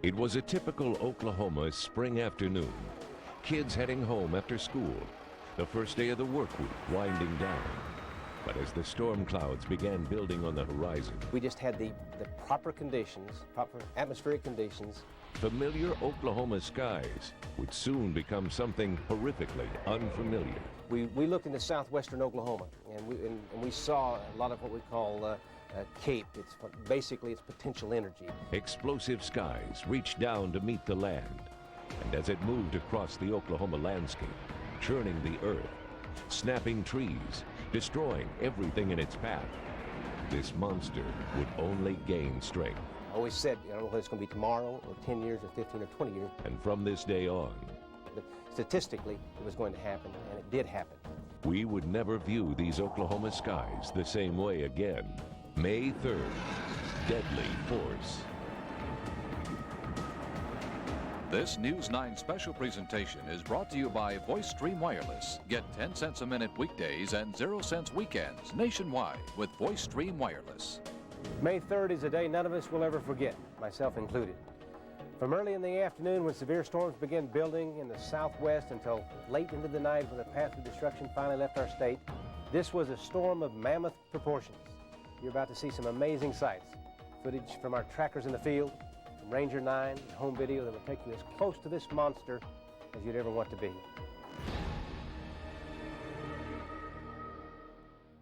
It was a typical Oklahoma spring afternoon. Kids heading home after school. The first day of the work week winding down. But as the storm clouds began building on the horizon, we just had the proper conditions, proper atmospheric conditions. Familiar Oklahoma skies would soon become something horrifically unfamiliar. We looked into southwestern Oklahoma, and we saw a lot of what we call CAPE. Basically, it's potential energy. Explosive skies reached down to meet the land. And as it moved across the Oklahoma landscape, churning the earth, snapping trees, destroying everything in its path, this monster would only gain strength. I always said, I don't know whether it's going to be tomorrow or 10 years or 15 or 20 years. And from this day on, but statistically, it was going to happen, and it did happen. We would never view these Oklahoma skies the same way again. May 3rd, deadly force. This News 9 special presentation is brought to you by Voice Stream Wireless. Get 10 cents a minute weekdays and 0 cents weekends nationwide with Voice Stream Wireless. May 3rd is a day none of us will ever forget, myself included. From early in the afternoon when severe storms began building in the southwest until late into the night when the path of destruction finally left our state, this was a storm of mammoth proportions. You're about to see some amazing sights. Footage from our trackers in the field, from Ranger 9, home video that will take you as close to this monster as you'd ever want to be.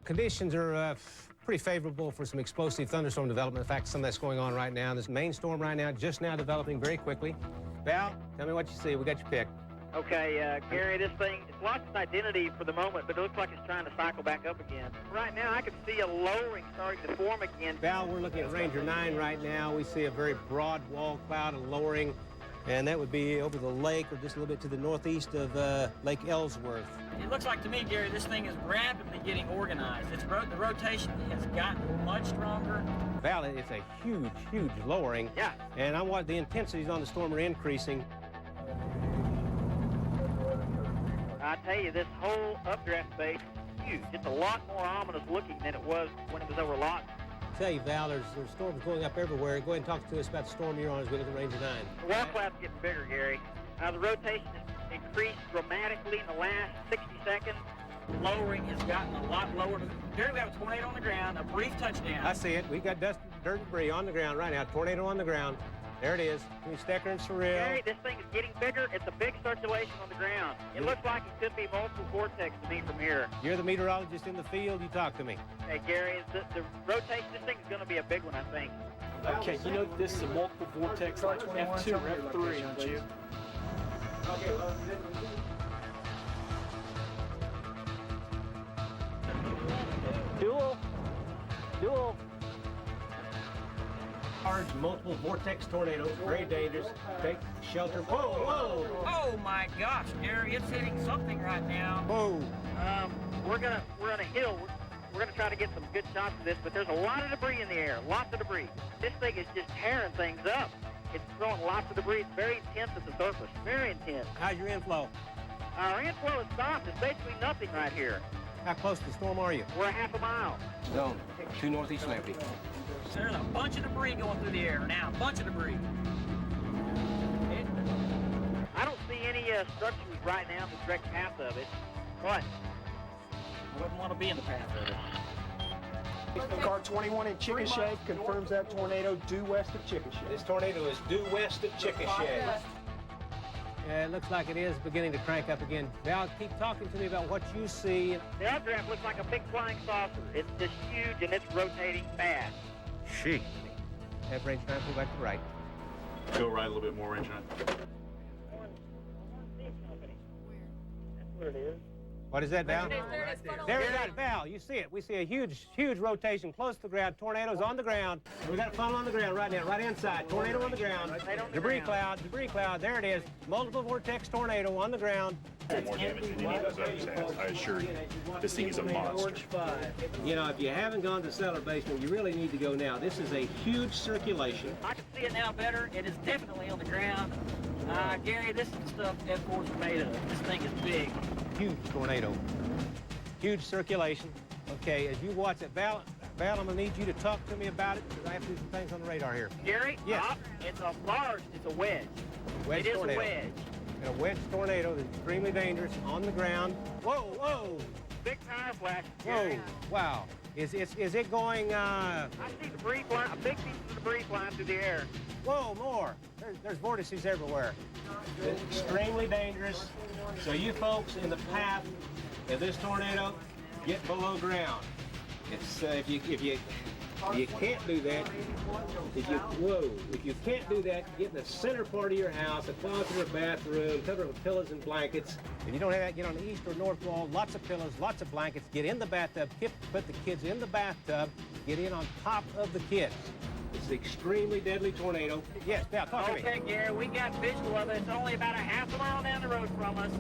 Conditions are pretty favorable for some explosive thunderstorm development. In fact, some of that's going on right now. This main storm right now, just now developing very quickly. Val, tell me what you see. We got your pick. Okay, Gary, this thing, it's lost its identity for the moment, but it looks like it's trying to cycle back up again. Right now, I can see a lowering starting to form again. Val, we're looking at Ranger 9 right now. We see a very broad wall cloud and lowering, and that would be over the lake or just a little bit to the northeast of Lake Ellsworth. It looks like to me, Gary, this thing is rapidly getting organized. The rotation has gotten much stronger. Val, it's a huge, huge lowering. Yeah. And the intensities on the storm are increasing. I tell you, this whole updraft base is huge. It's a lot more ominous looking than it was when it was over Lawton. I tell you, Val, there's storms going up everywhere. Go ahead and talk to us about the storm you're on as we look at Ranger 9. The wall cloud's getting bigger, Gary. The rotation has increased dramatically in the last 60 seconds. Lowering has gotten a lot lower. Gary, we have a tornado on the ground, a brief touchdown. I see it. We got dust, dirt, and debris on the ground right now. Tornado on the ground. There it is. Between Stecker and Sorrel. Gary, this thing is getting bigger. It's a big circulation on the ground. It looks like it could be multiple vortex to me from here. You're the meteorologist in the field. You talk to me. Hey, Gary, the rotation, this thing is going to be a big one, I think. Okay, you know this is a multiple vortex like F2 or F3, don't you? Dual. Large multiple vortex tornadoes, very dangerous. Take shelter. Whoa! Oh my gosh, Gary, it's hitting something right now. Whoa! We're on a hill. We're gonna try to get some good shots of this, but there's a lot of debris in the air. Lots of debris. This thing is just tearing things up. It's throwing lots of debris. It's very intense at the surface. Very intense. How's your inflow? Our inflow is stopped. It's basically nothing right here. How close to the storm are you? We're a half a mile. Zone. 2 northeast lefty. There's a bunch of debris going through the air now. A bunch of debris. I don't see any structures right now in the direct path of it. What? I wouldn't want to be in the path of it. Car 21 in Chickasha confirms that tornado due west of Chickasha. This tornado is due west of Chickasha. Yeah, it looks like it is beginning to crank up again. Val, keep talking to me about what you see. The updraft looks like a big flying saucer. It's just huge and it's rotating fast. Sheesh. Have Ranger 9 pull back to the right. Go right a little bit more, Ranger 9. That's where it is. What is that, Val? There we got it, Val. You see it. We see a huge, huge rotation close to the ground. Tornadoes on the ground. We got a funnel on the ground right now, right inside. Tornado on the ground. Debris cloud. There it is. Multiple vortex tornado on the ground. More damage than any of those others has. I assure you, this thing is a monster. You know, if you haven't gone to cellar basement, you really need to go now. This is a huge circulation. I can see it now better. It is definitely on the ground. Gary, this is the stuff F4s are made of. This thing is big. Huge tornado. Huge circulation. Okay, as you watch it, Val, Val, I'm going to need you to talk to me about it because I have to do some things on the radar here. Gary? Yes. It's a wedge. Wedge It is tornado. a wedge. And a wedge tornado that's extremely dangerous on the ground. Whoa, whoa, Big tire flash, whoa, Gary. wow. Is it going, I see debris flying, a big piece of debris flying through the air. whoa, more. There's vortices everywhere. It's extremely dangerous. So you folks in the path of this tornado, get below ground. It's if you can't do that, if you can't do that, get in the center part of your house, a closet or a bathroom, cover it with pillows and blankets. If you don't have that, get on the east or north wall, lots of pillows, lots of blankets, get in the bathtub, put the kids in the bathtub, get in on top of the kids. It's an extremely deadly tornado. Yes, Val, talk to me. Okay, Gary, we got visual of it. It's only about a half a mile down the road from us.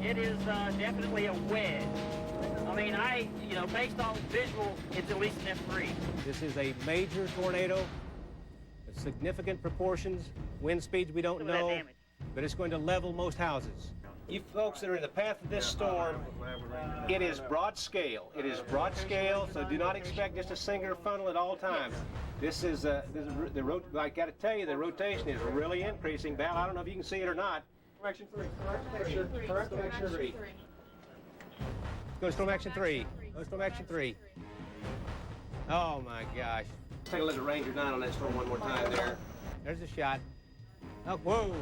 It is definitely a wedge. I mean, based on visual, it's at least an F3. This is a major tornado of significant proportions. Wind speeds we don't Look at that know, damage. but it's going to level most houses. You folks that are in the path of this storm, it is broad scale. It is broad scale, so do not expect just a singular funnel at all times. This is I got to tell you, the rotation is really increasing. Val, I don't know if you can see it or not. Correction 3. Correct action 3. Go to storm action 3. Go to storm action 3. Oh my gosh. Let's take a look at Ranger 9 on that storm one more time there. There's a shot. Oh, whoa.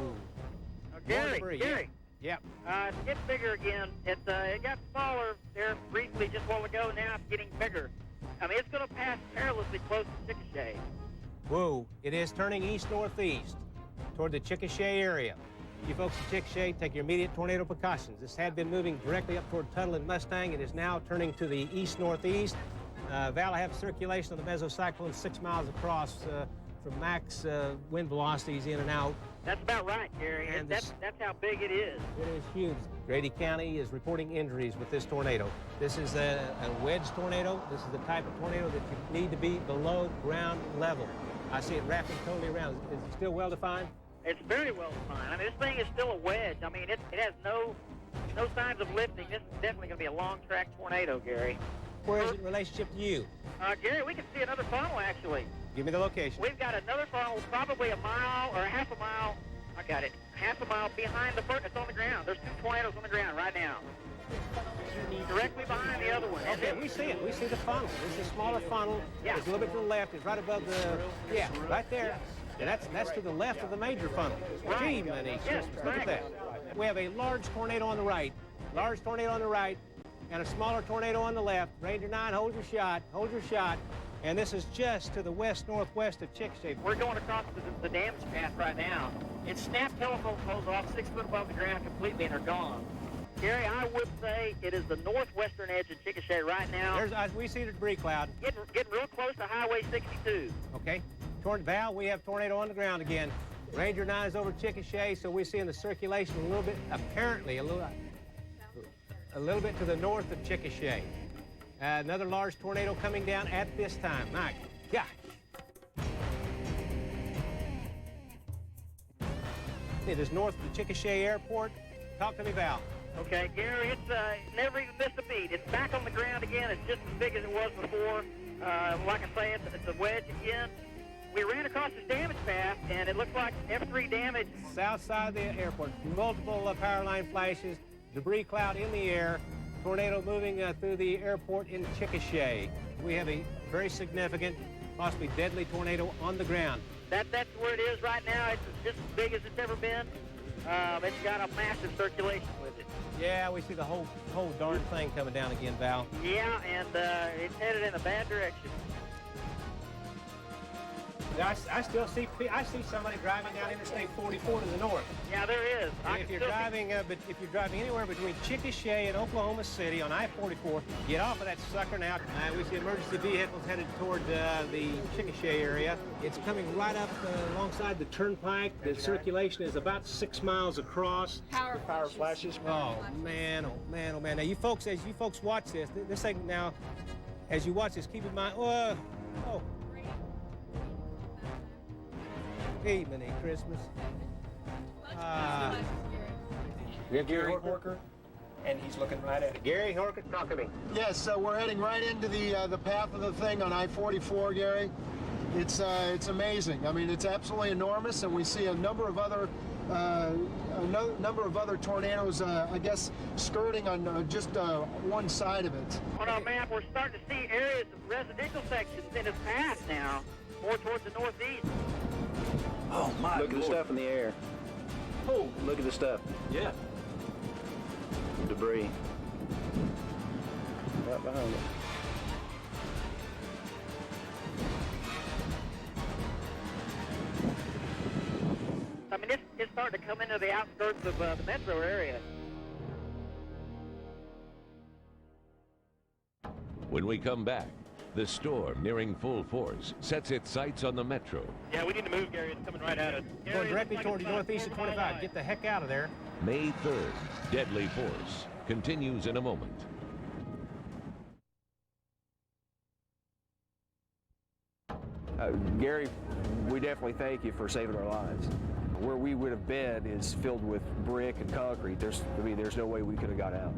Gary. Yep. It's getting bigger again. It got smaller there briefly just a while ago. Now it's getting bigger. I mean, it's going to pass perilously close to Chickasha. Whoa. It is turning east-northeast toward the Chickasha area. You folks in Chickasha, take your immediate tornado precautions. This had been moving directly up toward Tuttle and Mustang. It is now turning to the east-northeast. Val, I have circulation of the mesocyclone 6 miles across from max wind velocities in and out. That's about right, Gary. And That's how big it is. It is huge. Grady County is reporting injuries with this tornado. This is a wedge tornado. This is the type of tornado that you need to be below ground level. I see it wrapping totally around. Is it still well defined? It's very well defined. I mean, this thing is still a wedge. I mean, it has no signs of lifting. This is definitely going to be a long track tornado, Gary. Where is it in relationship to you? Gary, we can see another funnel, actually. Give me the location. We've got another funnel probably a mile or a half a mile. I got it. Half a mile behind the first. It's on the ground. There's 2 tornadoes on the ground right now. Directly behind the other one. Okay, we see it. We see the funnel. This is a smaller funnel. Yeah. It's a little bit to the left. It's right above the, right there. And that's to the left of the major funnel. Gee, many Christmas. Look at that. We have a large tornado on the right, and a smaller tornado on the left. Ranger 9, hold your shot. And this is just to the west-northwest of Chickasha. We're going across the damage path right now. It snapped telephone poles off 6 foot above the ground completely and are gone. Gary, I would say it is the northwestern edge of Chickasha right now. We see the debris cloud. Getting real close to Highway 62. Okay. Toward Val, we have tornado on the ground again. Ranger 9 is over Chickasha, so we're seeing the circulation a little bit, apparently a little bit to the north of Chickasha. Another large tornado coming down at this time. My gosh. It is north of the Chickasha Airport. Talk to me, Val. Okay, Gary, it's never even missed a beat. It's back on the ground again. It's just as big as it was before. Like I say, it's a wedge again. We ran across this damage path, and it looks like F3 damage. South side of the airport, multiple power line flashes, debris cloud in the air, tornado moving through the airport in Chickasha. We have a very significant, possibly deadly tornado on the ground. That's where it is right now. It's just as big as it's ever been. It's got a massive circulation with it. Yeah, we see the whole darn thing coming down again, Val. Yeah, and it's headed in a bad direction. I see somebody driving down Interstate 44 to the north. Yeah, there is. If you're driving anywhere between Chickasha and Oklahoma City on I-44, get off of that sucker now. We see emergency vehicles headed toward the Chickasha area. It's coming right up alongside the turnpike. The circulation is about 6 miles across. Power flashes. Oh man! Now as you folks watch this thing now, as you watch this, keep in mind. Oh. Hey, Merry Christmas. We have Gary Corker. and he's looking right at it. Gary Horkin, talk to me. Yes, so we're heading right into the path of the thing on I-44, Gary. It's amazing. I mean, it's absolutely enormous, and we see a number of other tornadoes, I guess, skirting on just one side of it. On our map, we're starting to see areas of residential sections in its path now, more towards the northeast. Oh, my Look at the stuff in the air. Oh, Look at the stuff. yeah. Debris. Right behind it. I mean, it's starting to come into the outskirts of the metro area. When we come back, the storm, nearing full force, sets its sights on the metro. Yeah, we need to move, Gary. It's coming right at us. Going directly toward the northeast of 25. Get the heck out of there. May 3rd, deadly force continues in a moment. Gary, we definitely thank you for saving our lives. Where we would have been is filled with brick and concrete. There's no way we could have got out.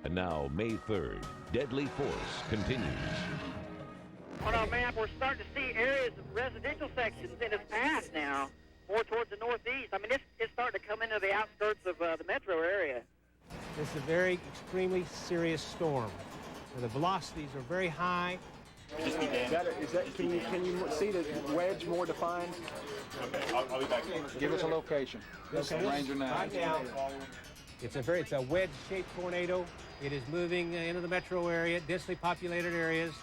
And now, May 3rd, deadly force continues. On our map, we're starting to see areas of residential sections in its path now, more towards the northeast. I mean, it's starting to come into the outskirts of the metro area. This is a very extremely serious storm. The velocities are very high. Can you see the wedge more defined? Okay, I'll be back. Give us a location. Ranger 9. Right now, it's a wedge-shaped tornado. It is moving into the metro area, densely populated areas.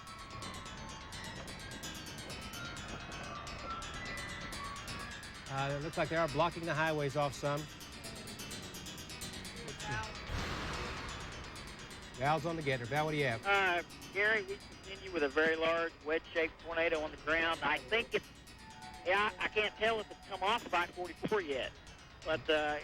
It looks like they are blocking the highways off some. Val's on the getter. Val, what do you have? Gary, we continue with a very large wedge-shaped tornado on the ground. I think I can't tell if it's come off of I-44 yet, but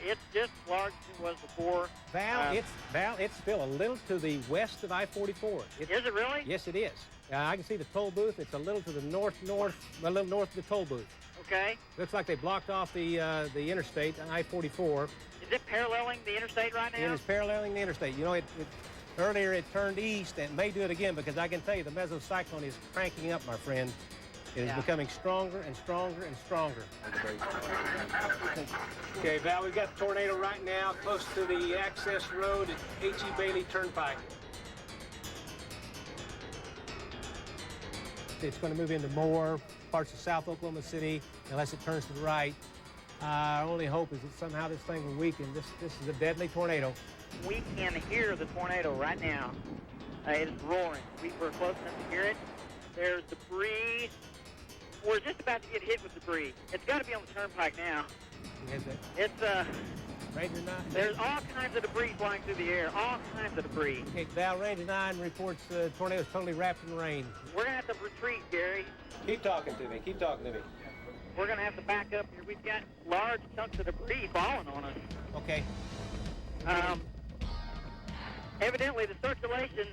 it's just as large as it was before. Val, it's still a little to the west of I-44. Is it really? Yes, it is. I can see the toll booth. It's a little to the a little north of the toll booth. Okay. Looks like they blocked off the interstate, I-44. Is it paralleling the interstate right now? It is paralleling the interstate. You know, earlier it turned east, and may do it again, because I can tell you the mesocyclone is cranking up, my friend. It is becoming stronger and stronger and stronger. Okay, Val, we've got the tornado right now close to the access road at H.E. Bailey Turnpike. It's going to move into more parts of South Oklahoma City unless it turns to the right. Our only hope is that somehow this thing will weaken. This is a deadly tornado. We can hear the tornado right now. It is roaring. We're close enough to hear it. There's debris. We're just about to get hit with debris. It's got to be on the turnpike now. Is it? It's Ranger 9? There's all kinds of debris flying through the air. All kinds of debris. Okay, Val, Ranger 9 reports the tornado is totally wrapped in rain. We're going to have to retreat, Gary. Keep talking to me. Keep talking to me. We're going to have to back up here. We've got large chunks of debris falling on us. Okay. Evidently, the circulation...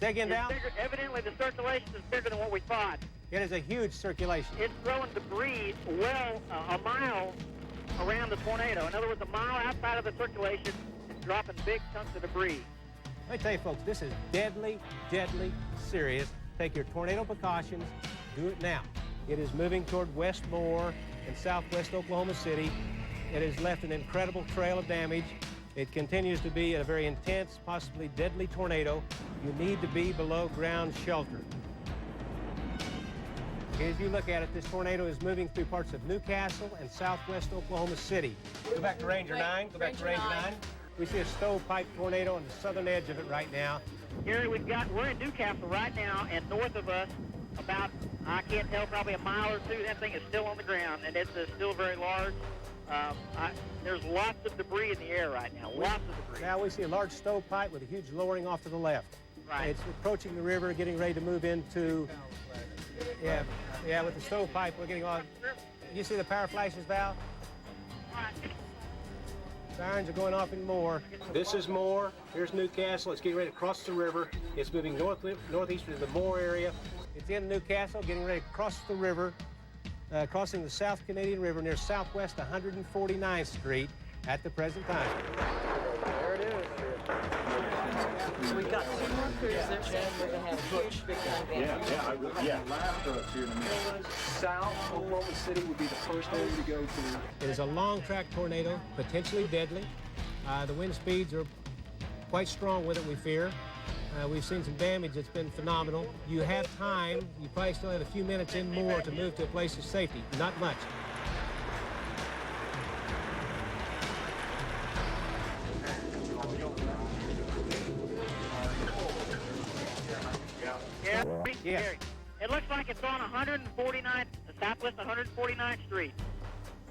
Say again, Val? Evidently, the circulation is bigger than what we thought. It is a huge circulation. It's throwing debris well a mile around the tornado. In other words, a mile outside of the circulation, it's dropping big chunks of debris. Let me tell you, folks, this is deadly, deadly serious. Take your tornado precautions. Do it now. It is moving toward West Moore and southwest Oklahoma City. It has left an incredible trail of damage. It continues to be a very intense, possibly deadly tornado. You need to be below ground shelter. As you look at it, this tornado is moving through parts of Newcastle and southwest Oklahoma City. Go back to Ranger 9. Go back to Ranger 9. We see a stovepipe tornado on the southern edge of it right now. Gary, we're in Newcastle right now, and north of us, about, I can't tell, probably a mile or two, that thing is still on the ground, and it's still very large. There's lots of debris in the air right now, lots of debris. Now we see a large stovepipe with a huge lowering off to the left. Right. It's approaching the river, getting ready to move into, yeah, with the stovepipe, we're getting on. You see the power flashes, Val? Sirens are going off in Moore. This is Moore. Here's Newcastle. It's getting ready to cross the river. It's moving northeastern to the Moore area. It's in Newcastle, getting ready to cross the river, crossing the South Canadian River near southwest 149th Street at the present time. There it is. So we've got 2 more crews. They're saying we're going to have a huge big time damage. South Oklahoma City would be the first area to go to. It is a long-track tornado, potentially deadly. The wind speeds are quite strong with it, we fear. We've seen some damage that's been phenomenal. You have time. You probably still have a few minutes and more to move to a place of safety. Not much. Yeah. It looks like it's on 149th, Southwest 149th Street.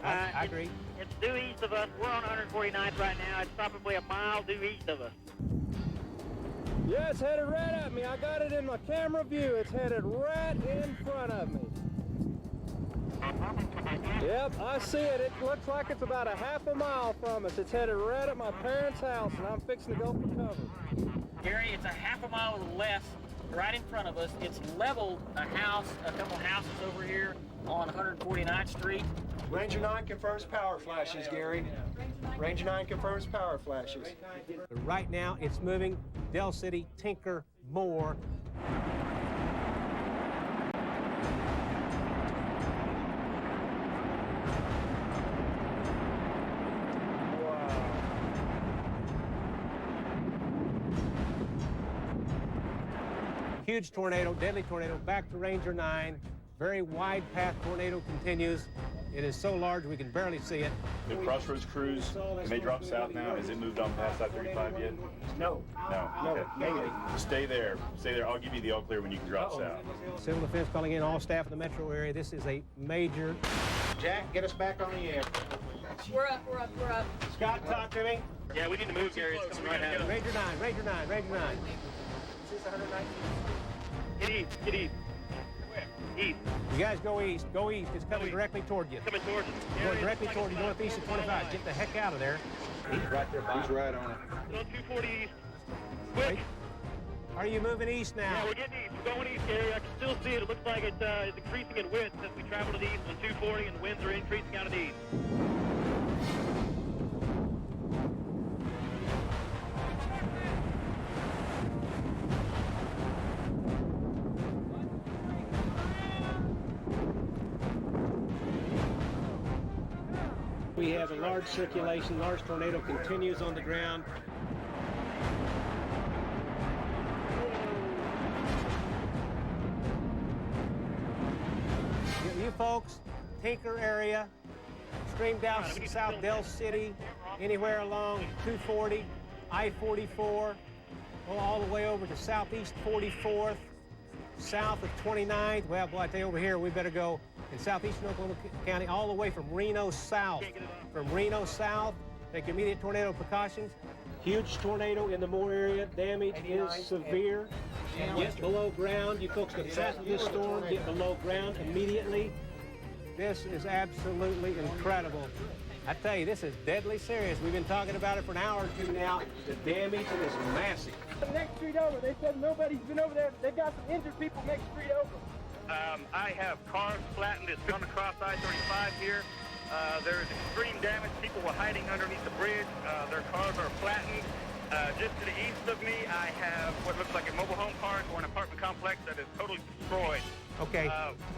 I agree. It's due east of us. We're on 149th right now. It's probably a mile due east of us. Yeah, it's headed right at me. I got it in my camera view. It's headed right in front of me. Yep, I see it. It looks like it's about a half a mile from us. It's headed right at my parents' house, and I'm fixing to go for cover. Gary, it's a half a mile left, right in front of us. It's leveled a couple houses over here on 149th Street. Ranger 9 confirms power flashes, Gary. Ranger 9 confirms power flashes. Right now, it's moving Del City, Tinker, Moore. Huge tornado, deadly tornado, back to Ranger 9. Very wide path tornado continues. It is so large we can barely see it. The Crossroads crews, can they drop south now? Has it moved on past I-35 yet? No. No? Okay. Negative. Stay there. Stay there. I'll give you the all clear when you can drop south. Civil Defense calling in all staff in the metro area. This is a major... Jack, get us back on the air. We're up, we're up, we're up. Scott, talk to me. Yeah, we need to move, Gary. It's coming right at us. Ranger 9, Ranger 9, Ranger 9. Get east, get east. East. You guys go east, go east. It's coming directly toward you. Coming towards us. Going directly toward you, northeast of 25. Get the heck out of there. He's right there, Bob. He's right on it. It's on 240 east. Quick. Are you moving east now? Yeah, we're getting east. We're going east, Gary. I can still see it. It looks like it's increasing in width as we travel to the east on 240, and the winds are increasing out of the east. We have a large circulation, large tornado continues on the ground. You folks, Tinker area, stream down to South Del City, anywhere along 240, I-44, all the way over to Southeast 44th, south of 29th. Well, boy, I tell you, over here, we better go in southeastern Oklahoma County, all the way from Reno south. From Reno south, take immediate tornado precautions. Huge tornado in the Moore area. Damage is severe. Get below ground. You folks get south of this storm, get below ground immediately. This is absolutely incredible. I tell you, this is deadly serious. We've been talking about it for an hour or two now. The damage is massive. The next street over, they said nobody's been over there. They got some injured people next street over. I have cars flattened. It's gone across I-35 here. There is extreme damage. People were hiding underneath the bridge. Their cars are flattened. Just to the east of me, I have what looks like a mobile home park or an apartment complex that is totally destroyed. Okay.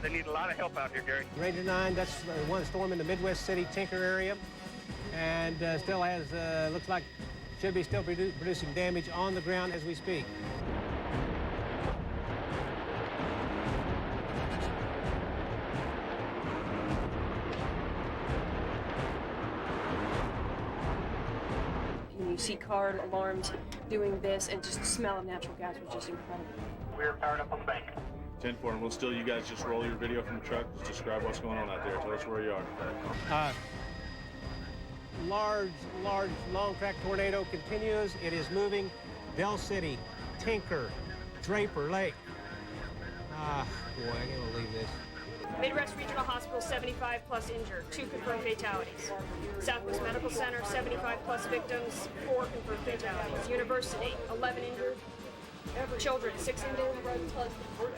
They need a lot of help out here, Gary. Ranger 9, that's one storm in the Midwest City, Tinker area. And still has, looks like, should be still producing damage on the ground as we speak. You see car alarms doing this, and just the smell of natural gas was just incredible. We're powered up on the bank. 10-4, and we'll still, you guys just roll your video from the truck. Just describe what's going on out there. Tell us where you are. Large, long-track tornado continues. It is moving Del City, Tinker, Draper Lake. Boy, I can't believe this. Midwest Regional Hospital, 75 plus injured, 2 confirmed fatalities. Southwest Medical Center, 75 plus victims, 4 confirmed fatalities. University, 11 injured. Children, 6 injured.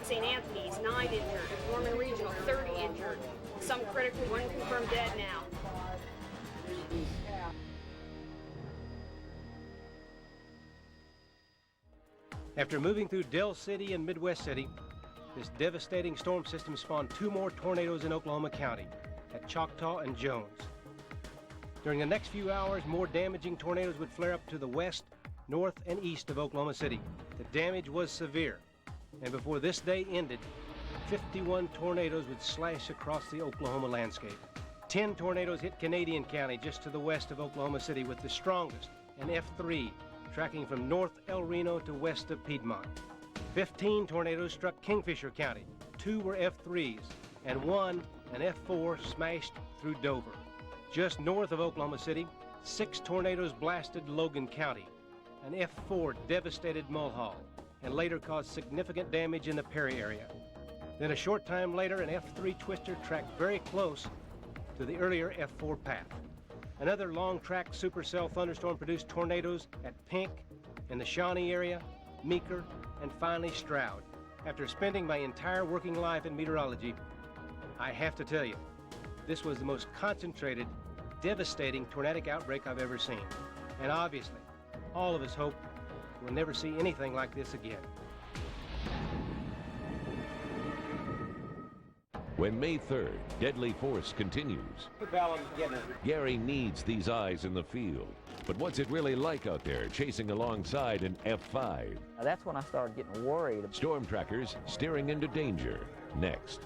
St. Anthony's, 9 injured. Norman Regional, 30 injured. Some critically, 1 confirmed dead now. After moving through Del City and Midwest City, this devastating storm system spawned 2 more tornadoes in Oklahoma County, at Choctaw and Jones. During the next few hours, more damaging tornadoes would flare up to the west, north, and east of Oklahoma City. The damage was severe, and before this day ended, 51 tornadoes would slash across the Oklahoma landscape. 10 tornadoes hit Canadian County just to the west of Oklahoma City, with the strongest, an F3, tracking from north El Reno to west of Piedmont. 15 tornadoes struck Kingfisher County. 2 were F3s, and 1, an F4, smashed through Dover. Just north of Oklahoma City, 6 tornadoes blasted Logan County. An F4 devastated Mulhall and later caused significant damage in the Perry area. Then a short time later, an F3 twister tracked very close to the earlier F4 path. Another long-track supercell thunderstorm produced tornadoes at Pink, in the Shawnee area, Meeker, and finally Stroud. After spending my entire working life in meteorology, I have to tell you, this was the most concentrated, devastating tornadic outbreak I've ever seen. And obviously, all of us hope we'll never see anything like this again. When May 3rd, deadly force continues. Gary needs these eyes in the field. But what's it really like out there, chasing alongside an F5? That's when I started getting worried. Storm trackers steering into danger. Next.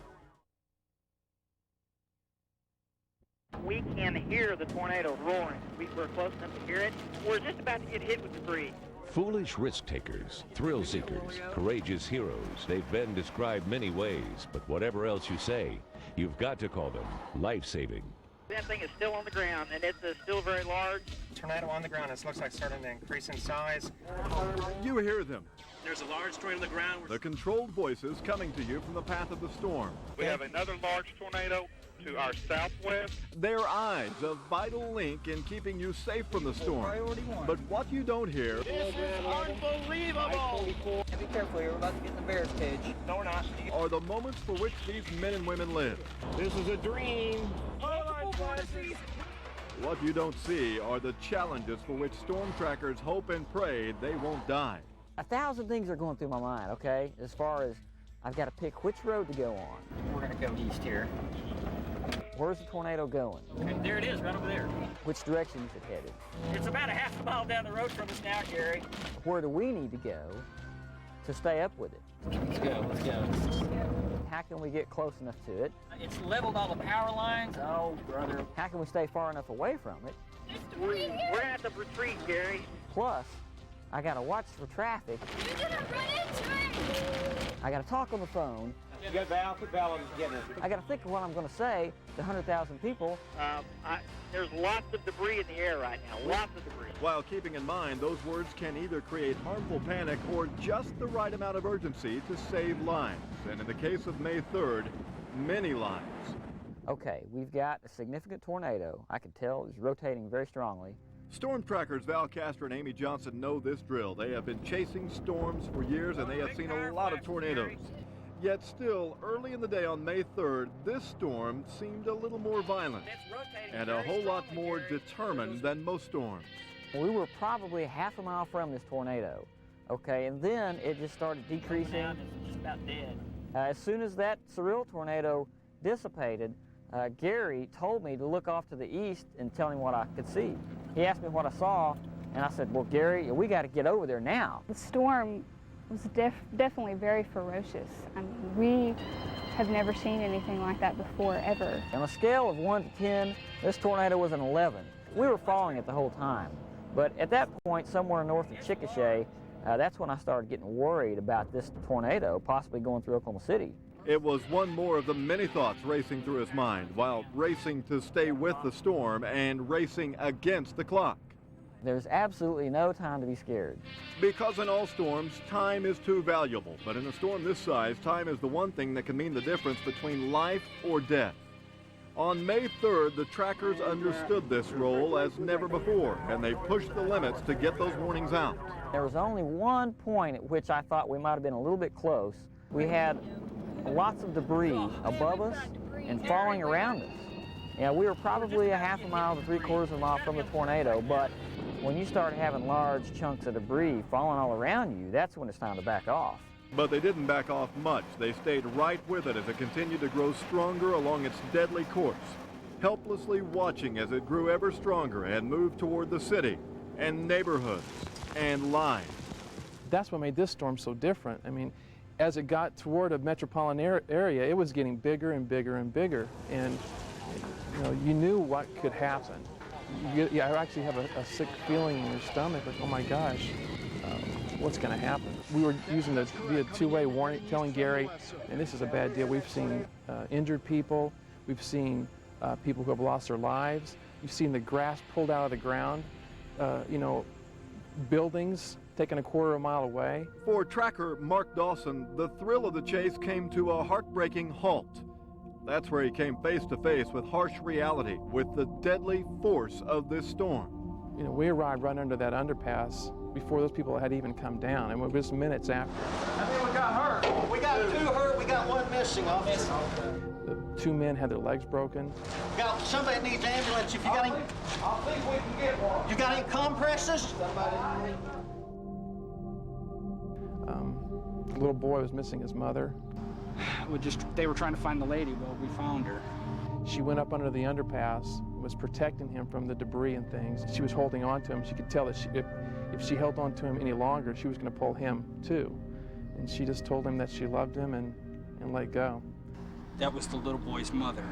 We can hear the tornado roaring. We're close enough to hear it. We're just about to get hit with debris. Foolish risk takers, thrill seekers, courageous heroes. They've been described many ways, but whatever else you say, you've got to call them life-saving. That thing is still on the ground, and it's still very large. Tornado on the ground. It looks like it's starting to increase in size. You hear them. There's a large tornado on the ground. The controlled voices coming to you from the path of the storm. We have another large tornado to our southwest. Their eyes, a vital link in keeping you safe from the storm. But what you don't hear... This is unbelievable! Be careful here, we're about to get in the bear's cage. No, we're not. ...are the moments for which these men and women live. This is a dream. What you don't see are the challenges for which storm trackers hope and pray they won't die. 1,000 things are going through my mind, okay? As far as I've got to pick which road to go on. We're going to go east here. Where's the tornado going? Okay, there it is, right over there. Which direction is it headed? It's about a half a mile down the road from us now, Gary. Where do we need to go to stay up with it? Let's go, let's go. How can we get close enough to it? It's leveled all the power lines. Oh, brother. How can we stay far enough away from it? We're going to have to retreat, Gary. Plus, I got to watch for traffic. You're going to run into it! I got to talk on the phone. You got Val, put Val on getting it. I got to think of what I'm going to say to 100,000 people. There's lots of debris in the air right now, lots of debris. While keeping in mind those words can either create harmful panic or just the right amount of urgency to save lives. And in the case of May 3rd, many lives. Okay, we've got a significant tornado. I could tell it was rotating very strongly. Storm trackers Val Castor and Amy Johnson know this drill. They have been chasing storms for years and they have seen a lot of tornadoes. Yet still, early in the day on May 3rd, this storm seemed a little more violent and a whole lot more determined than most storms. We were probably half a mile from this tornado, okay, and then it just started decreasing. It's just about dead. As soon as that surreal tornado dissipated, Gary told me to look off to the east and tell him what I could see. He asked me what I saw, and I said, well, Gary, we got to get over there now. The storm was definitely very ferocious. I mean, we have never seen anything like that before, ever. On a scale of 1 to 10, this tornado was an 11. We were following it the whole time. But at that point, somewhere north of Chickasha, that's when I started getting worried about this tornado possibly going through Oklahoma City. It was one more of the many thoughts racing through his mind while racing to stay with the storm and racing against the clock. There's absolutely no time to be scared. Because in all storms, time is too valuable. But in a storm this size, time is the one thing that can mean the difference between life or death. On May 3rd, the trackers understood this role as never before, and they pushed the limits to get those warnings out. There was only one point at which I thought we might have been a little bit close. We had lots of debris above us and falling around us. Yeah, we were probably a half a mile to 3/4 of a mile from the tornado, but When you start having large chunks of debris falling all around you, that's when it's time to back off. But they didn't back off much. They stayed right with it as it continued to grow stronger along its deadly course, helplessly watching as it grew ever stronger and moved toward the city and neighborhoods and lives. That's what made this storm so different. I mean, as it got toward a metropolitan area, it was getting bigger and bigger and bigger. And you knew what could happen. You actually have a sick feeling in your stomach, like, oh my gosh, what's going to happen? We were using the two-way warning, telling Gary, and this is a bad deal. We've seen injured people. We've seen people who have lost their lives. You've seen the grass pulled out of the ground. Buildings taken a quarter of a mile away. For tracker Mark Dawson, the thrill of the chase came to a heartbreaking halt. That's where he came face to face with harsh reality, with the deadly force of this storm. We arrived right under that underpass before those people had even come down, and it was minutes after. How many we got hurt? We got 2 hurt, we got 1 missing, officer. The 2 men had their legs broken. Somebody needs ambulance. If you got any, I think we can get one. You got any compresses? A little boy was missing his mother. They were trying to find the lady. Well, we found her. She went up under the underpass, was protecting him from the debris and things. She was holding on to him. She could tell that if she held on to him any longer, she was going to pull him too. And she just told him that she loved him and let go. That was the little boy's mother.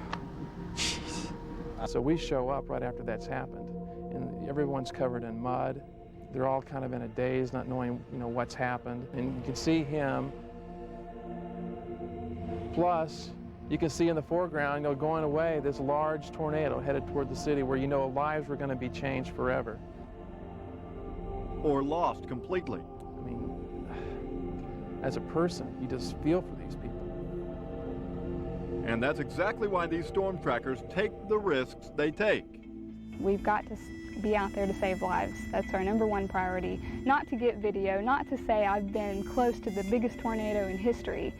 So we show up right after that's happened, and everyone's covered in mud. They're all kind of in a daze, not knowing what's happened. And you can see him. Plus, you can see in the foreground, going away, this large tornado headed toward the city where lives were going to be changed forever. Or lost completely. I mean, as a person, you just feel for these people. And that's exactly why these storm trackers take the risks they take. We've got to be out there to save lives. That's our #1 priority. Not to get video, not to say I've been close to the biggest tornado in history.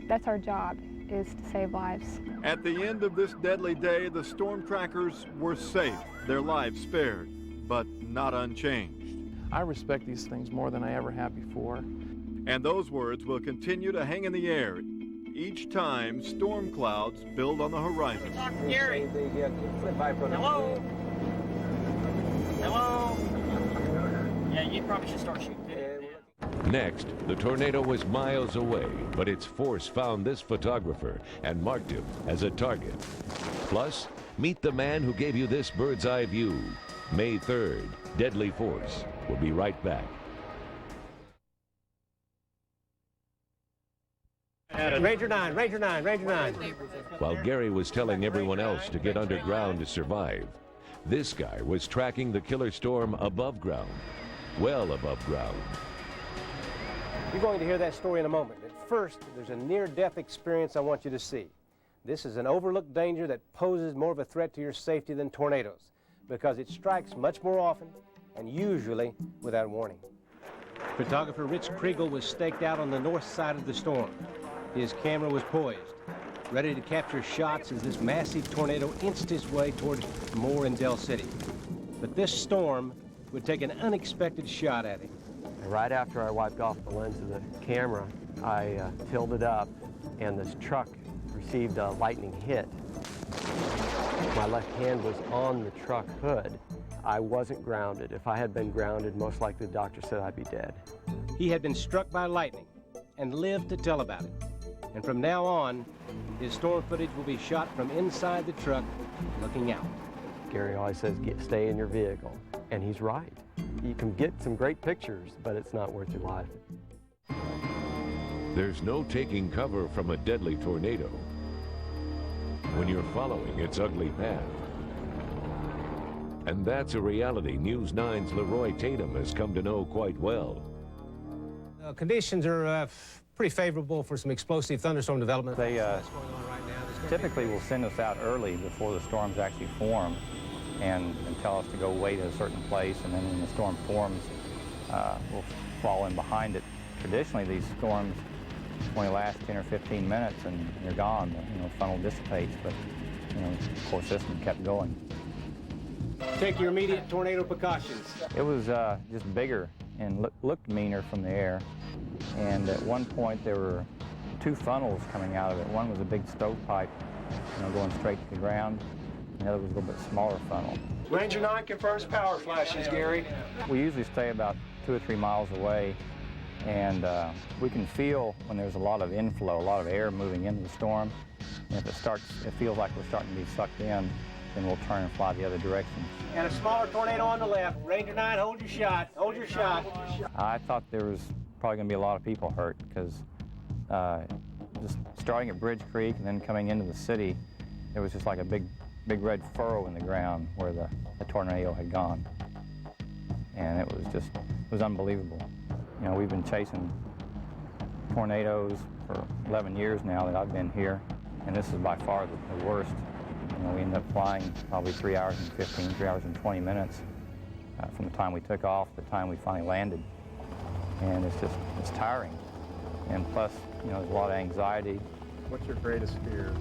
That's our job, is to save lives. At the end of this deadly day, the storm trackers were safe, their lives spared, but not unchanged. I respect these things more than I ever have before. And those words will continue to hang in the air each time storm clouds build on the horizon. Talk to Gary. Hello? Hello? Yeah, you probably should start shooting. Next, the tornado was miles away, but its force found this photographer and marked him as a target. Plus, meet the man who gave you this bird's eye view. May 3rd, Deadly Force. We'll be right back. Ranger 9, Ranger 9, Ranger 9. While Gary was telling everyone else to get underground to survive, this guy was tracking the killer storm above ground, well above ground. You're going to hear that story in a moment. But first, there's a near-death experience I want you to see. This is an overlooked danger that poses more of a threat to your safety than tornadoes because it strikes much more often and usually without warning. Photographer Rich Kriegel was staked out on the north side of the storm. His camera was poised, ready to capture shots as this massive tornado inched its way towards Moore and Del City. But this storm would take an unexpected shot at him. Right after I wiped off the lens of the camera, I tilted up, and this truck received a lightning hit. My left hand was on the truck hood. I wasn't grounded. If I had been grounded, most likely the doctor said I'd be dead. He had been struck by lightning and lived to tell about it. And from now on, his storm footage will be shot from inside the truck, looking out. Gary always says, stay in your vehicle, and he's right. You can get some great pictures, but it's not worth your life. There's no taking cover from a deadly tornado when you're following its ugly path. And that's a reality News 9's Leroy Tatum has come to know quite well. Conditions are pretty favorable for some explosive thunderstorm development. They typically will send us out early before the storms actually form and tell us to go wait at a certain place, and then when the storm forms, we'll fall in behind it. Traditionally, these storms only last 10 or 15 minutes and they're gone. The funnel dissipates, but of course this one kept going. Take your immediate tornado precautions. It was just bigger and looked meaner from the air. And at one point there were two funnels coming out of it. One was a big stovepipe, going straight to the ground. And the other was a little bit smaller funnel. Ranger 9 confirms power flashes, Gary. We usually stay about 2 or 3 miles away, and we can feel when there's a lot of inflow, a lot of air moving into the storm. And if it feels like we're starting to be sucked in, then we'll turn and fly the other direction. And a smaller tornado on the left. Ranger 9, hold your shot. Hold your shot. I thought there was probably going to be a lot of people hurt because just starting at Bridge Creek and then coming into the city, it was just like a big red furrow in the ground where the tornado had gone. And it was unbelievable. We've been chasing tornadoes for 11 years now that I've been here, and this is by far the worst. We ended up flying probably 3 hours and 15, 3 hours and 20 minutes from the time we took off to the time we finally landed. And it's tiring. And plus, there's a lot of anxiety. What's your greatest fear?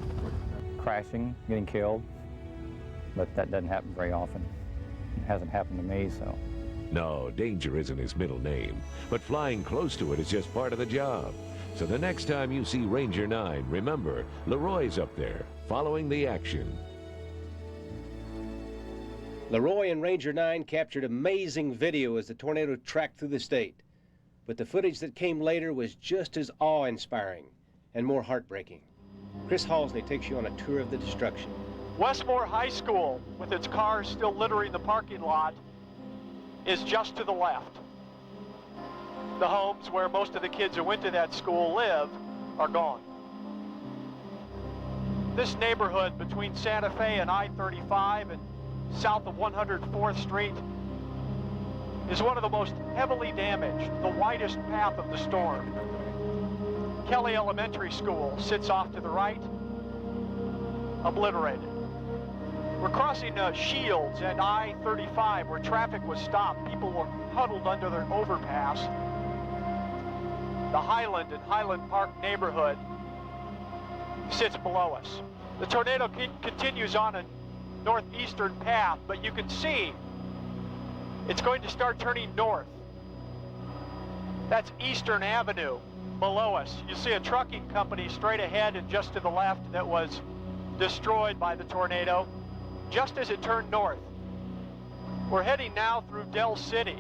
Crashing, getting killed. But that doesn't happen very often. It hasn't happened to me, so. No, danger isn't his middle name, but flying close to it is just part of the job. So the next time you see Ranger 9, remember, Leroy's up there, following the action. Leroy and Ranger 9 captured amazing video as the tornado tracked through the state. But the footage that came later was just as awe-inspiring and more heartbreaking. Chris Halsney takes you on a tour of the destruction. Westmore High School, with its cars still littering the parking lot, is just to the left. The homes where most of the kids who went to that school live are gone. This neighborhood between Santa Fe and I-35 and south of 104th Street is one of the most heavily damaged, the widest path of the storm. Kelly Elementary School sits off to the right, obliterated. We're crossing Shields and I-35 where traffic was stopped. People were huddled under their overpass. The Highland and Highland Park neighborhood sits below us. The tornado continues on a northeastern path, but you can see it's going to start turning north. That's Eastern Avenue below us. You see a trucking company straight ahead and just to the left that was destroyed by the tornado just as it turned north. We're heading now through Del City.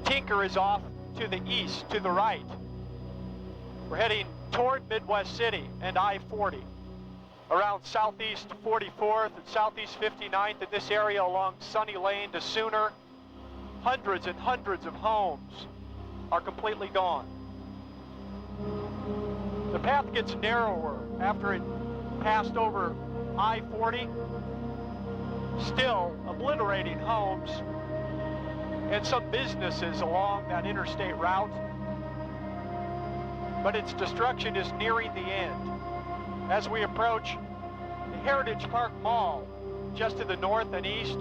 Tinker is off to the east, to the right. We're heading toward Midwest City and I-40. Around southeast 44th and southeast 59th in this area along Sunny Lane to Sooner, hundreds and hundreds of homes are completely gone. The path gets narrower after it passed over I-40, still obliterating homes and some businesses along that interstate route, but its destruction is nearing the end. As we approach the Heritage Park Mall, just to the north and east,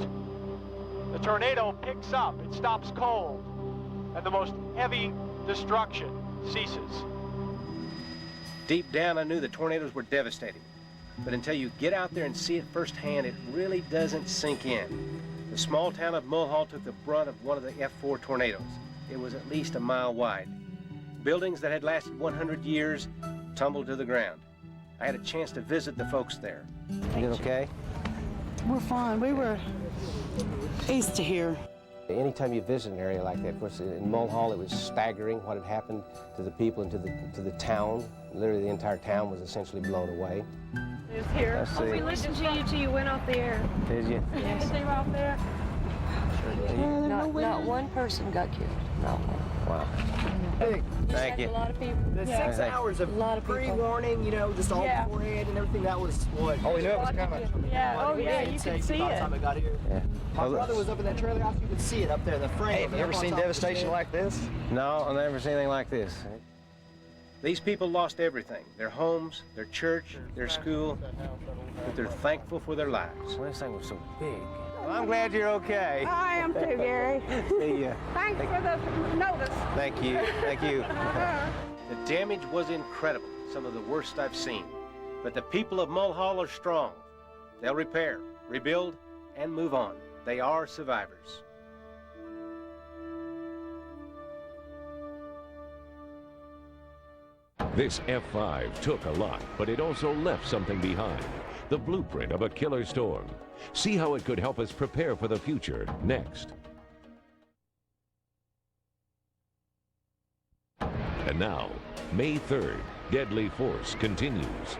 the tornado picks up, it stops cold, and the most heavy destruction ceases. Deep down, I knew the tornadoes were devastating. But until you get out there and see it firsthand, it really doesn't sink in. The small town of Mulhall took the brunt of one of the F4 tornadoes. It was at least a mile wide. Buildings that had lasted 100 years tumbled to the ground. I had a chance to visit the folks there. You did okay? We're fine. We were east to here. Anytime you visit an area like that, of course, in Mulhall, it was staggering what had happened to the people and to the town. Literally, the entire town was essentially blown away. It's here. Let's see. We listened to you till you went off the air. Did you? Yes. They were off there. Not one person got killed. Not one. Wow. Hey, thank you. A lot of people. The 6 hours of pre-warning, just all beforehand and everything, that was what? Oh, we knew it was coming. Yeah, oh yeah, you could see it. By the time I got here. Yeah. My brother was up in that trailer house, you could see it up there, the frame. Hey, have you ever seen devastation like this? No, I've never seen anything like this. These people lost everything, their homes, their church, their school, but they're thankful for their lives. Well, this thing was so big. Well, I'm glad you're okay. I am too, Gary. See ya. Thanks for the notice. Thank you, thank you. The damage was incredible, some of the worst I've seen. But the people of Mulhall are strong. They'll repair, rebuild, and move on. They are survivors. This F5 took a lot, but it also left something behind. The blueprint of a killer storm. See how it could help us prepare for the future next. And now, May 3rd, deadly force continues.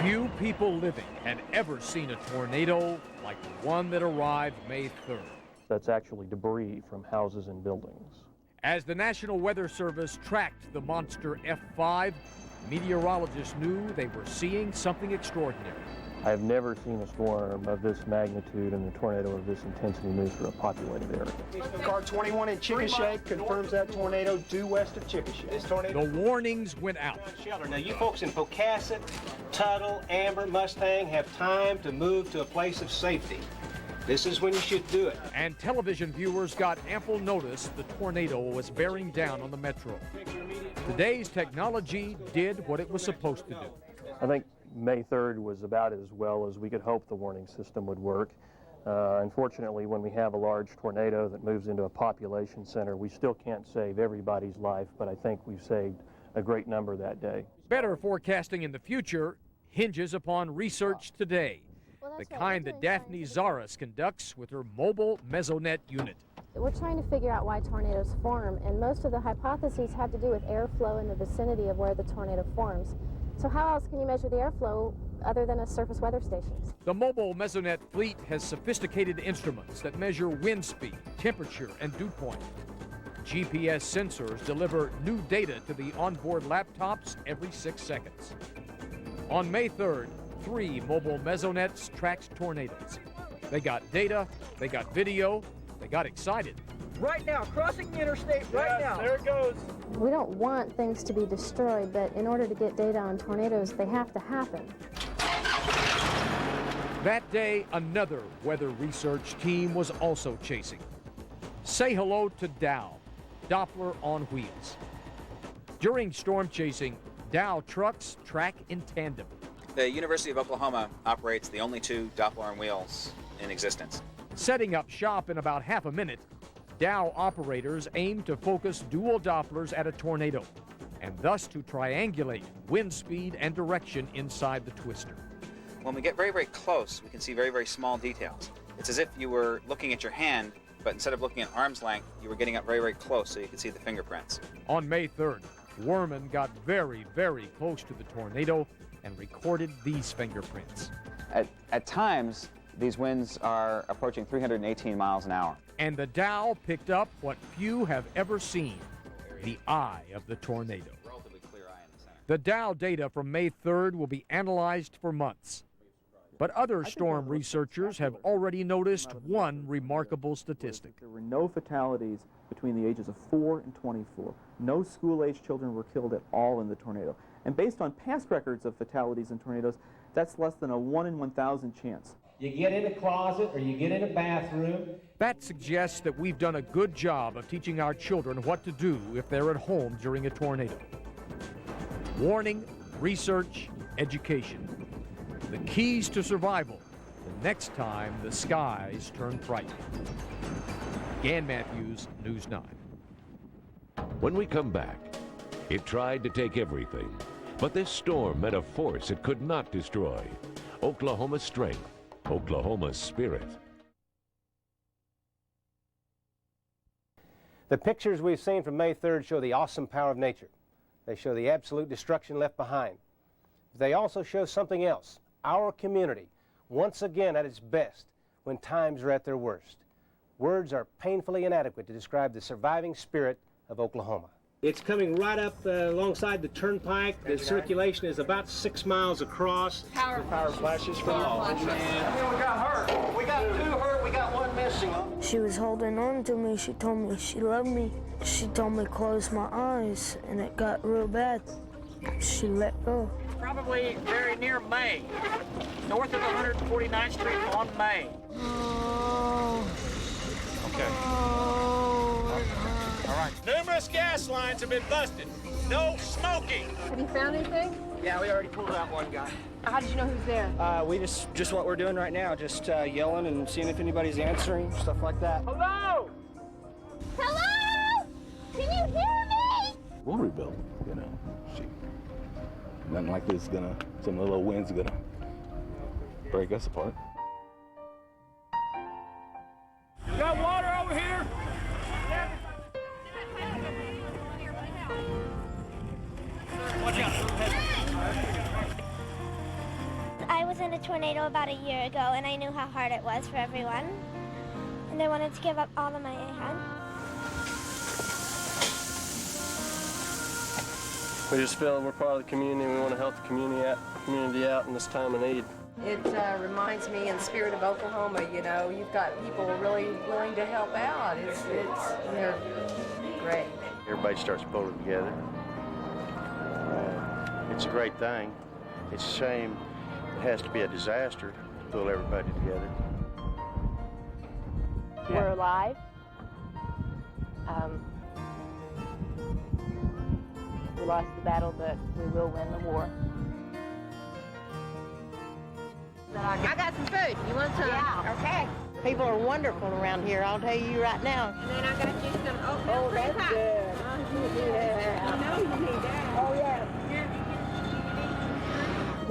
Few people living had ever seen a tornado like the one that arrived May 3rd. That's actually debris from houses and buildings. As the National Weather Service tracked the monster F5, meteorologists knew they were seeing something extraordinary. I have never seen a storm of this magnitude and a tornado of this intensity move through a populated area. Car 21 in Chickasha confirms that tornado due west of Chickasha. This tornado. The warnings went out. Shelter. Now, you folks in Pocasset, Tuttle, Amber, Mustang have time to move to a place of safety. This is when you should do it. And television viewers got ample notice the tornado was bearing down on the metro. Today's technology did what it was supposed to do. I think May 3rd was about as well as we could hope the warning system would work. Unfortunately, when we have a large tornado that moves into a population center, we still can't save everybody's life, but I think we've saved a great number that day. Better forecasting in the future hinges upon research today, the kind that Daphne Zaras conducts with her mobile Mesonet unit. We're trying to figure out why tornadoes form, and most of the hypotheses have to do with airflow in the vicinity of where the tornado forms. So how else can you measure the airflow other than a surface weather station? The mobile Mesonet fleet has sophisticated instruments that measure wind speed, temperature, and dew point. GPS sensors deliver new data to the onboard laptops every 6 seconds. On May 3rd, 3 mobile Mesonets tracked tornadoes. They got data, they got video, they got excited. Right now, crossing the interstate right now. There it goes. We don't want things to be destroyed, but in order to get data on tornadoes, they have to happen. That day, another weather research team was also chasing. Say hello to Dow, Doppler on wheels. During storm chasing, Dow trucks track in tandem. The University of Oklahoma operates the only 2 Doppler on wheels in existence. Setting up shop in about half a minute, Dow operators aim to focus dual Dopplers at a tornado, and thus to triangulate wind speed and direction inside the twister. When we get very, very close, we can see very, very small details. It's as if you were looking at your hand, but instead of looking at arm's length, you were getting up very, very close so you could see the fingerprints. On May 3rd, Werman got very, very close to the tornado and recorded these fingerprints. At times, these winds are approaching 318 miles an hour. And the Dow picked up what few have ever seen, the eye of the tornado. The Dow data from May 3rd will be analyzed for months. But other storm researchers have already noticed one remarkable statistic. There were no fatalities between the ages of 4 and 24. No school-age children were killed at all in the tornado. And based on past records of fatalities in tornadoes, that's less than a 1 in 1,000 chance. You get in a closet or you get in a bathroom. That suggests that we've done a good job of teaching our children what to do if they're at home during a tornado. Warning, research, education. The keys to survival the next time the skies turn frightening. Gan Matthews, News 9. When we come back, it tried to take everything, but this storm met a force it could not destroy. Oklahoma's strength, Oklahoma's spirit. The pictures we've seen from May 3rd show the awesome power of nature. They show the absolute destruction left behind. They also show something else, our community, once again at its best when times are at their worst. Words are painfully inadequate to describe the surviving spirit of Oklahoma. It's coming right up alongside the turnpike. The circulation is about 6 miles across. Power flashes from We got hurt. We got 2 hurt. We got 1 missing. She was holding on to me. She told me she loved me. She told me to close my eyes, and it got real bad. She let go. Probably very near May, north of 149th Street on May. Okay. All right. Numerous gas lines have been busted. No smoking. Have you found anything? Yeah, we already pulled out 1 guy. How did you know he was there? We just what we're doing right now, just yelling and seeing if anybody's answering, stuff like that. Hello? Hello? Can you hear me? We'll rebuild, you know. Nothing like this some little wind's gonna break us apart. You got water over here? Watch out. I was in a tornado about a year ago, and I knew how hard it was for everyone. And I wanted to give up all the money I had. We just feel we're part of the community, and we want to help the community out in this time of need. It reminds me in the spirit of Oklahoma, you know, you've got people really willing to help out. They're great. Everybody starts pulling together. It's a great thing. It's a shame it has to be a disaster to pull everybody together. We're alive. We lost the battle, but we will win the war. I got some food. You want some? Yeah. Okay. People are wonderful around here, I'll tell you right now. And then I got you some oatmeal cream pie. Yeah. I know you need that. Oh, yeah.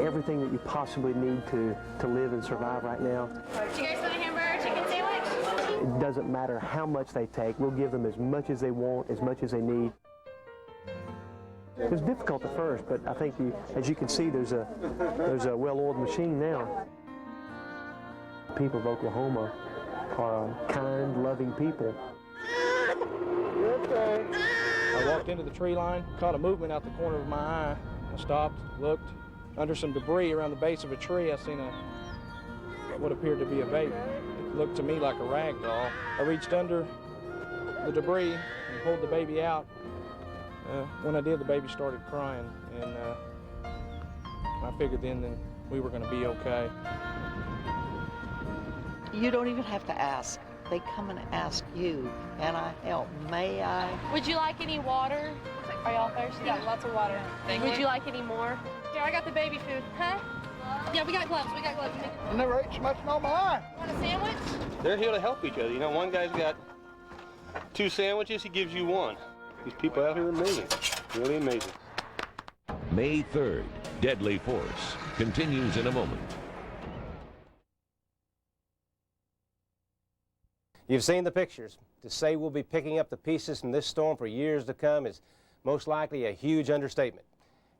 Everything that you possibly need to live and survive right now. Did you guys want a hamburger chicken sandwich? It doesn't matter how much they take. We'll give them as much as they want, as much as they need. It was difficult at first, but I think as you can see, there's a well-oiled machine now. People of Oklahoma are kind, loving people. I walked into the tree line, caught a movement out the corner of my eye. I stopped, looked. Under some debris around the base of a tree, I seen what appeared to be a baby. It looked to me like a rag doll. I reached under the debris and pulled the baby out. When I did, the baby started crying, and I figured then we were going to be okay. You don't even have to ask. They come and ask you, and I help. May I? Would you like any water? Are y'all thirsty? Yeah, lots of water. Would you like any more? Yeah, I got the baby food. Huh? Yeah, we got gloves. We got gloves. I never ate so much in all my life. Want a sandwich? They're here to help each other. You know, one guy's got 2 sandwiches, he gives you 1. These people out here are amazing, really amazing. May 3rd, Deadly Force continues in a moment. You've seen the pictures. To say we'll be picking up the pieces from this storm for years to come is most likely a huge understatement.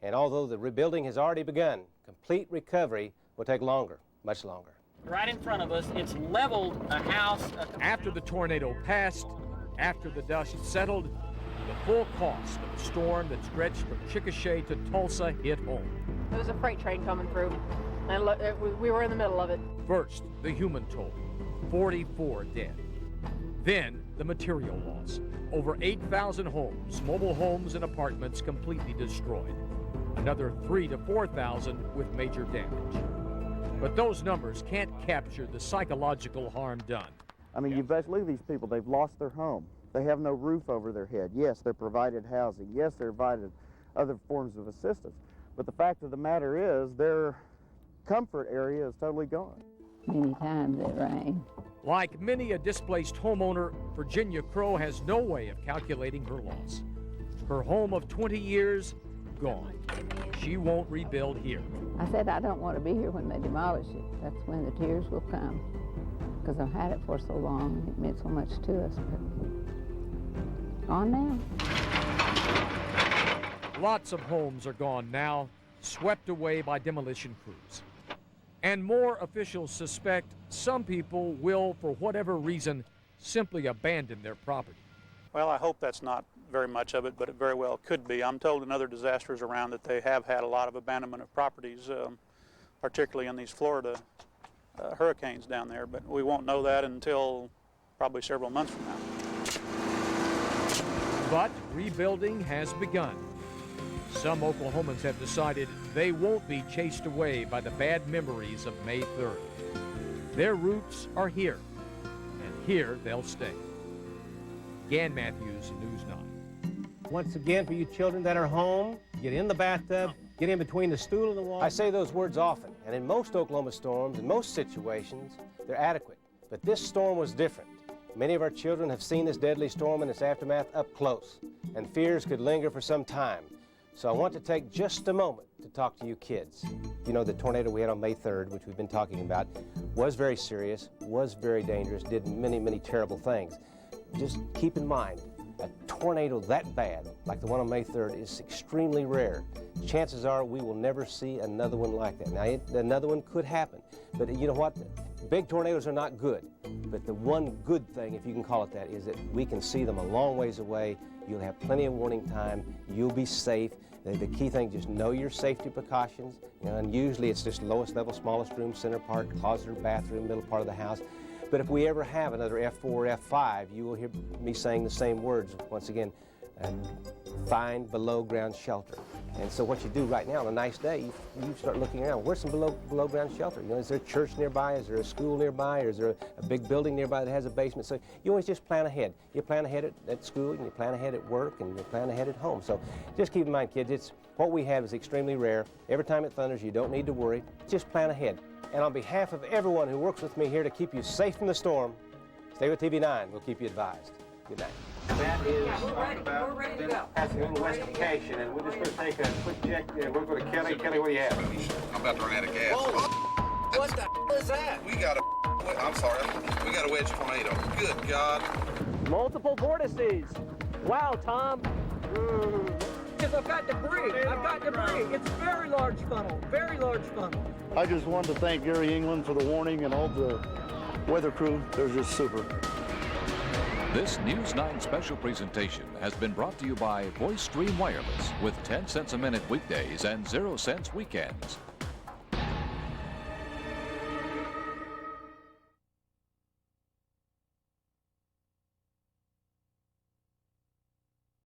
And although the rebuilding has already begun, complete recovery will take longer, much longer. Right in front of us, it's leveled a house. After the tornado passed, after the dust settled, the full cost of a storm that stretched from Chickasha to Tulsa hit home. There was a freight train coming through, and we were in the middle of it. First, the human toll, 44 dead. Then, the material loss. Over 8,000 homes, mobile homes and apartments completely destroyed. Another 3,000 to 4,000 with major damage. But those numbers can't capture the psychological harm done. I mean, look at these people. They've lost their home. They have no roof over their head. Yes, they're provided housing. Yes, they're provided other forms of assistance. But the fact of the matter is their comfort area is totally gone. Many times it rained. Like many a displaced homeowner, Virginia Crow has no way of calculating her loss. Her home of 20 years, gone. She won't rebuild here. I said I don't want to be here when they demolish it. That's when the tears will come. Because I've had it for so long, it meant so much to us. But gone now. Lots of homes are gone now, swept away by demolition crews. And more officials suspect some people will, for whatever reason, simply abandon their property. Well, I hope that's not very much of it, but it very well could be. I'm told in other disasters around that they have had a lot of abandonment of properties, particularly in these Florida hurricanes down there, but we won't know that until probably several months from now. But rebuilding has begun. Some Oklahomans have decided they won't be chased away by the bad memories of May 3rd. Their roots are here, and here they'll stay. Gan Matthews, News 9. Once again, for you children that are home, get in the bathtub, Get in between the stool and the wall. I say those words often, and in most Oklahoma storms, in most situations, they're adequate. But this storm was different. Many of our children have seen this deadly storm and its aftermath up close, and fears could linger for some time. So I want to take just a moment to talk to you kids. You know, the tornado we had on May 3rd, which we've been talking about, was very serious, was very dangerous, did many, many terrible things. Just keep in mind, a tornado that bad, like the one on May 3rd, is extremely rare. Chances are we will never see another one like that. Now, another one could happen, but you know what? Big tornadoes are not good, but the one good thing, if you can call it that, is that we can see them a long ways away. You'll have plenty of warning time. You'll be safe. The key thing, just know your safety precautions. You know, and usually it's just lowest level, smallest room, center part, closet or bathroom, middle part of the house. But if we ever have another F4 or F5, you will hear me saying the same words once again. Find below ground shelter. And so what you do right now on a nice day, you start looking around. Where's some below ground shelter? You know, is there a church nearby? Is there a school nearby? Or is there a big building nearby that has a basement? So you always just plan ahead. You plan ahead at school, and you plan ahead at work, and you plan ahead at home. So just keep in mind, kids, what we have is extremely rare. Every time it thunders, you don't need to worry. Just plan ahead. And on behalf of everyone who works with me here to keep you safe from the storm, stay with TV9. We'll keep you advised. Good night. That is we're ready to go. Passing investigation, and we're just going to take a quick check. We're going to Kelly. Kelly, what do you have? I'm about to run out of gas. What the hell is that? We got I'm sorry. We got a wedge tornado. Good God. Multiple vortices. Wow, Tom. Because I've got debris. It's a very large funnel. Very large funnel. I just wanted to thank Gary England for the warning and all the weather crew. They're just super. This News 9 special presentation has been brought to you by Voice Stream Wireless with 10 cents a minute weekdays and 0 cents weekends.